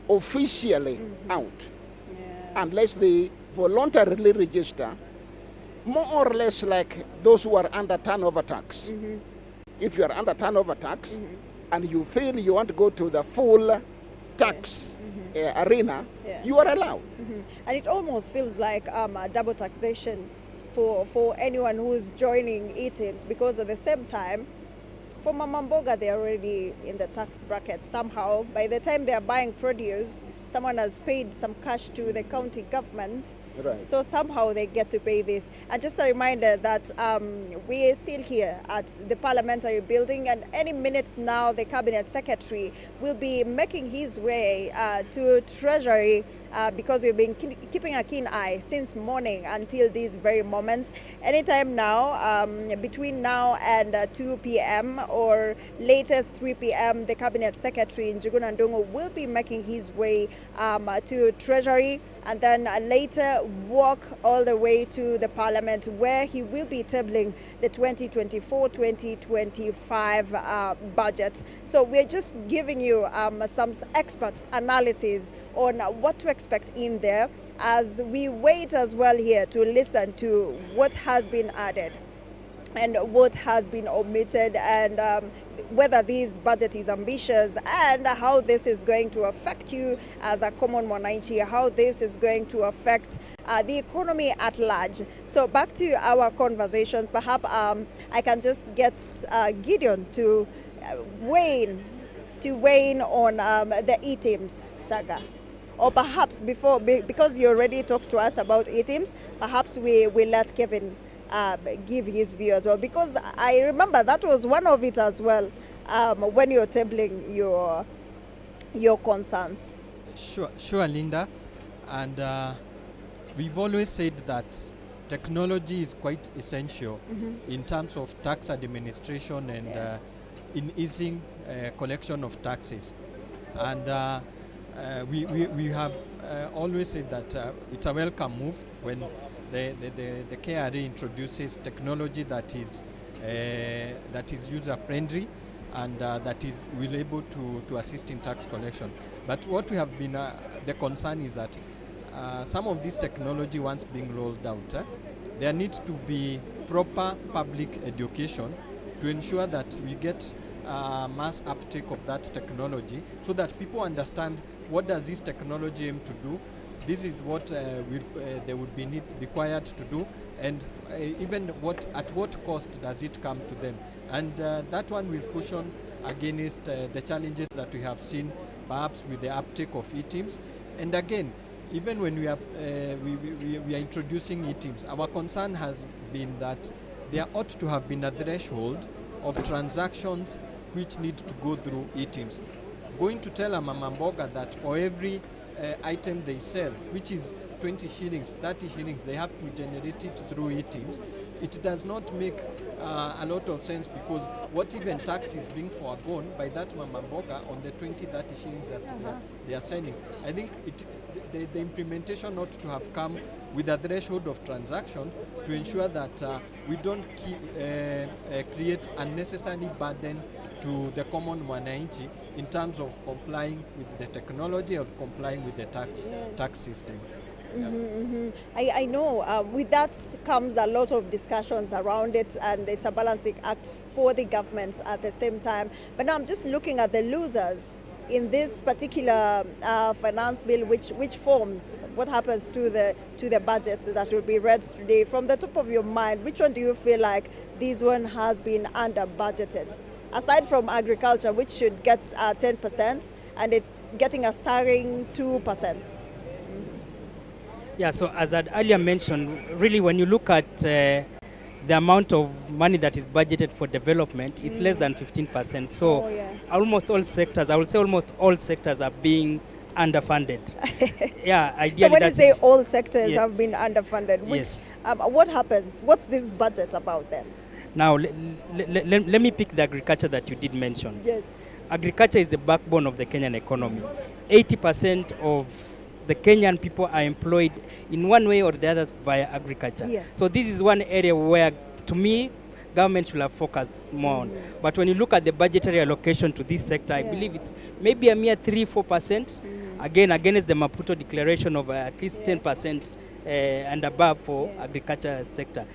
officially out, unless they voluntarily register, more or less like those who are under turnover tax. If you are under turnover tax and you feel you want to go to the full tax arena, you are allowed. And it almost feels like a double taxation for anyone who is joining e-teams, because at the same time, for Mamamboga, they're already in the tax bracket somehow. By the time they're buying produce, someone has paid some cash to the county government. Right. So somehow they get to pay this. And just a reminder that we are still here at the parliamentary building, and any minutes now the cabinet secretary will be making his way to Treasury because we've been keeping a keen eye since morning until this very moment. Anytime now, between now and 2 p.m. or latest 3 p.m., the cabinet secretary Njuguna Ndung'u will be making his way to Treasury, and then later walk all the way to the Parliament, where he will be tabling the 2024-2025 budget. So we're just giving you some expert analysis on what to expect in there, as we wait as well here to listen to what has been added and what has been omitted, and whether this budget is ambitious, and how this is going to affect you as a common mwananchi, how this is going to affect the economy at large. So back to our conversations, perhaps I can just get Gideon to weigh in on the e-teams saga. Or perhaps before, because you already talked to us about e-teams, perhaps we let Kevin give his view as well, because I remember that was one of it as well when you're tabling your concerns. Sure, Linda. And we've always said that technology is quite essential in terms of tax administration and in easing collection of taxes. And we have always said that it's a welcome move when the KRA introduces technology that is user-friendly and that is will able to assist in tax collection. But what we have been the concern is that some of this technology, once being rolled out, there needs to be proper public education to ensure that we get mass uptake of that technology, so that people understand what does this technology aim to do. This is what they would be required to do, and even at what cost does it come to them. And that one will cushion against the challenges that we have seen perhaps with the uptake of e-teams. And again, even when we are introducing e-teams, our concern has been that there ought to have been a threshold of transactions which need to go through e-teams. Going to tell a mamamboga that for every item they sell, which is 20 shillings, 30 shillings, they have to generate it through e-teams. It does not make a lot of sense, because what even tax is being foregone by that mamamboga on the 20, 30 shillings that they are selling. I think the implementation ought to have come with a threshold of transactions to ensure that we don't create unnecessary burden to the common mwananchi in terms of complying with the technology or complying with the tax system. I know with that comes a lot of discussions around it, and it's a balancing act for the government at the same time. But now I'm just looking at the losers in this particular finance bill, which forms what happens to the budget that will be read today. From the top of your mind, which one do you feel like this one has been under budgeted? Aside from agriculture, which should get 10%, and it's getting a staggering 2%. Yeah, so as I earlier mentioned, really when you look at the amount of money that is budgeted for development, it's less than 15%. So almost all sectors, I would say almost all sectors are being underfunded. Yeah, ideally. So when you say all sectors have been underfunded, which what happens? What's this budget about then? Now, let me pick the agriculture that you did mention. Yes. Agriculture is the backbone of the Kenyan economy. 80% of the Kenyan people are employed in one way or the other via agriculture. Yes. So this is one area where, to me, government should have focused more on. But when you look at the budgetary allocation to this sector, I believe it's maybe a mere 3-4%. Again, against the Maputo declaration of at least 10% and above for agriculture sector.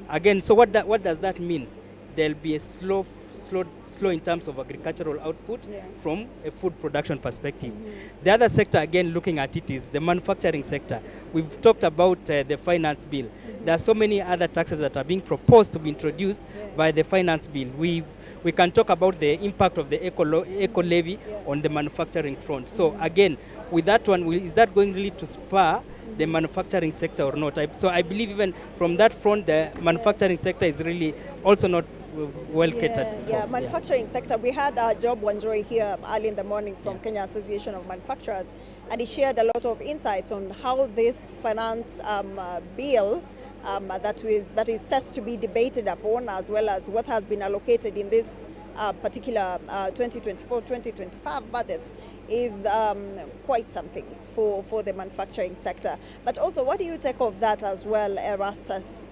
Again, so what does that mean? There'll be a slow in terms of agricultural output from a food production perspective. The other sector, again, looking at it, is the manufacturing sector. We've talked about the finance bill. There are so many other taxes that are being proposed to be introduced by the finance bill. We can talk about the impact of the eco levy on the manufacturing front. So again, with that one, is that going really to spur the manufacturing sector or not? So I believe even from that front, the manufacturing sector is really also not well catered for. Manufacturing sector. We had Job Wanjoy here early in the morning from Kenya Association of Manufacturers, and he shared a lot of insights on how this finance bill that is set to be debated upon, as well as what has been allocated in this particular 2024-2025 budget, is quite something for the manufacturing sector. But also, what do you take of that as well, Erastus?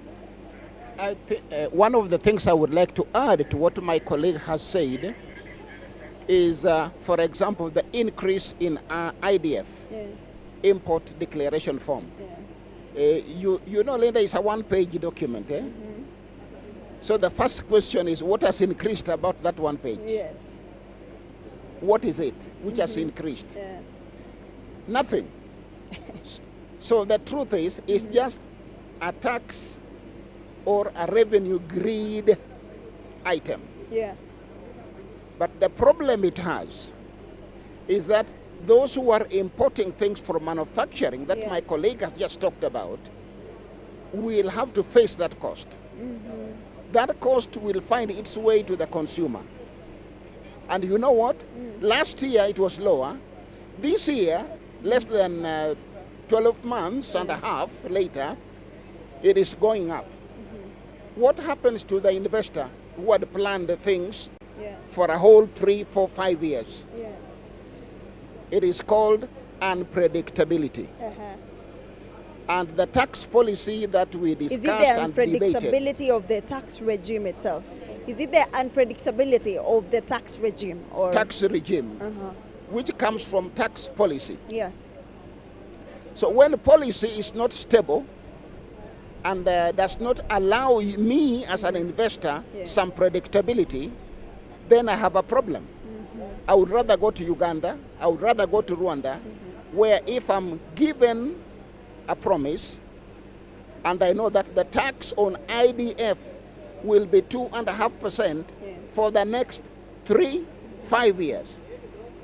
I think one of the things I would like to add to what my colleague has said is, for example, the increase in IDF, import declaration form. You know, Linda, it's a one-page document. So the first question is, what has increased about that one page? Yes. What is it which has increased? Nothing. So the truth is, it's just a tax or a revenue greed item. But the problem it has is that those who are importing things for manufacturing that my colleague has just talked about will have to face that cost. That cost will find its way to the consumer. And you know what? Last year it was lower. This year, less than 12 months and a half later, it is going up. What happens to the investor who had planned things for a whole 3, 4, 5 years? It is called unpredictability. And the tax policy that we discussed and debated. Is it the unpredictability of the tax regime itself? Is it the unpredictability of the tax regime? Or tax regime, which comes from tax policy. Yes. So when policy is not stable and does not allow me as an investor some predictability, then I have a problem. I would rather go to Uganda, I would rather go to Rwanda, where if I'm given a promise and I know that the tax on IDF will be 2.5% for the next 3-5 years,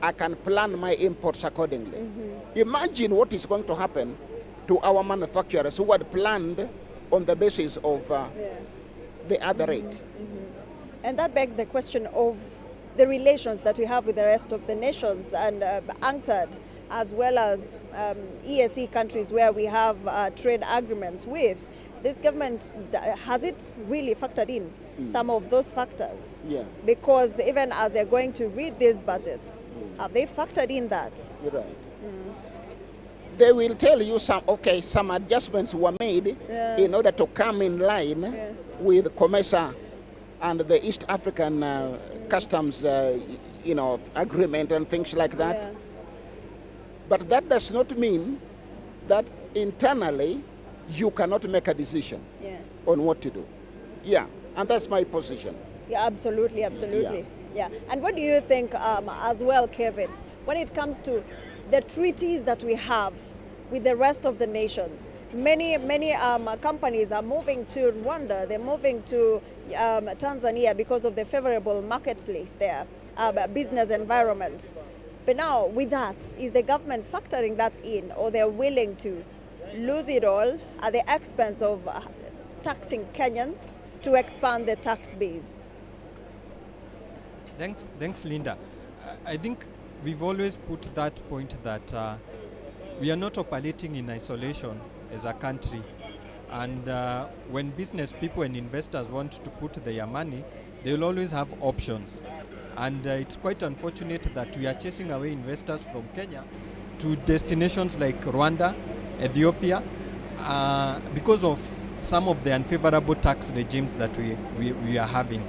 I can plan my imports accordingly. Imagine what is going to happen to our manufacturers who had planned on the basis of the other rate. And that begs the question of the relations that we have with the rest of the nations and UNCTAD, as well as ESE countries where we have trade agreements with. This government, has it really factored in some of those factors? Because even as they're going to read these budgets, have they factored in that? You're right. They will tell you some adjustments were made in order to come in line with COMESA and the East African customs agreement and things like that. Yeah. But that does not mean that internally you cannot make a decision on what to do. Yeah, and that's my position. Yeah, absolutely, absolutely. Yeah. And what do you think as well, Kevin, when it comes to the treaties that we have with the rest of the nations? Many companies are moving to Rwanda, they're moving to Tanzania because of the favorable marketplace there, business environment. But now with that, is the government factoring that in, or they're willing to lose it all at the expense of taxing Kenyans to expand the tax base? Thanks, Linda. I think we've always put that point that we are not operating in isolation as a country. And when business people and investors want to put their money, they will always have options. And it's quite unfortunate that we are chasing away investors from Kenya to destinations like Rwanda, Ethiopia, because of some of the unfavorable tax regimes that we are having.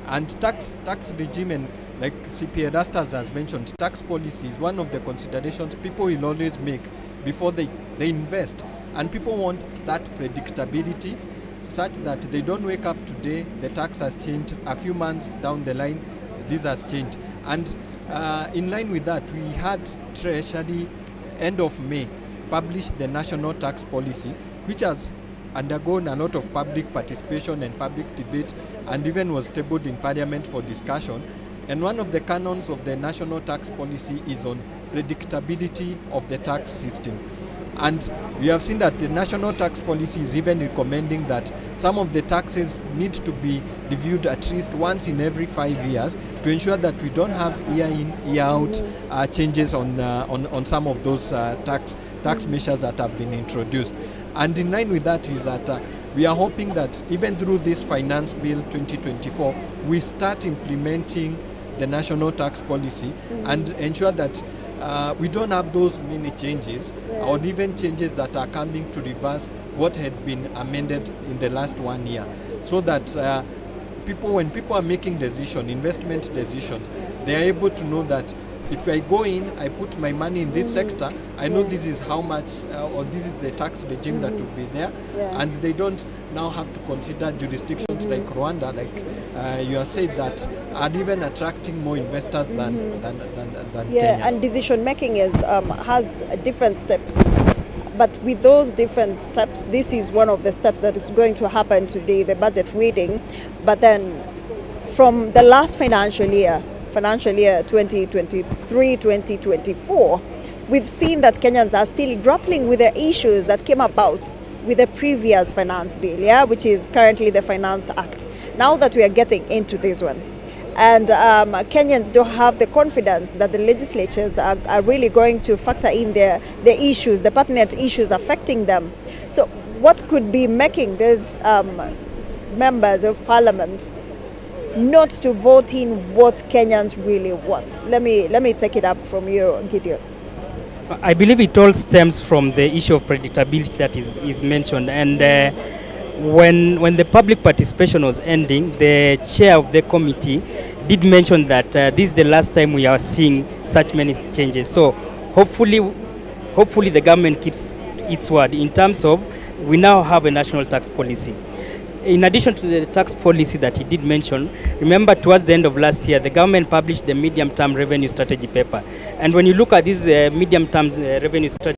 And tax regime, and like CPA Rastas has mentioned, tax policy is one of the considerations people will always make before they invest. And people want that predictability such that they don't wake up today, the tax has changed, a few months down the line, this has changed. And in line with that, we had Treasury, end of May, publish the national tax policy, which has undergone a lot of public participation and public debate, and even was tabled in Parliament for discussion. And one of the canons of the national tax policy is on predictability of the tax system. And we have seen that the national tax policy is even recommending that some of the taxes need to be reviewed at least once in every 5 years to ensure that we don't have year in, year out changes on some of those tax measures that have been introduced. And in line with that is that we are hoping that even through this Finance Bill 2024, we start implementing the national tax policy and ensure that we don't have those many changes or even changes that are coming to reverse what had been amended in the last 1 year, so that when people are making decisions, investment decisions, they are able to know that if I go in, I put my money in this sector, I know this is how much, or this is the tax regime that will be there, and they don't now have to consider jurisdictions like Rwanda, like you have said, that are even attracting more investors than Kenya. And decision making has different steps. But with those different steps, this is one of the steps that is going to happen today, the budget reading. But then from the last financial year 2023-2024, we've seen that Kenyans are still grappling with the issues that came about with the previous finance bill, which is currently the Finance Act. Now that we are getting into this one, and Kenyans don't have the confidence that the legislatures are really going to factor in the issues, the pertinent issues affecting them. So what could be making these members of parliament not to vote in what Kenyans really want? Let me take it up from you, Gideon. I believe it all stems from the issue of predictability that is mentioned. And when the public participation was ending, the chair of the committee did mention that this is the last time we are seeing such many changes. So hopefully the government keeps its word in terms of we now have a national tax policy. In addition to the tax policy that he did mention, remember towards the end of last year, the government published the medium-term revenue strategy paper. And when you look at this medium-term revenue strategy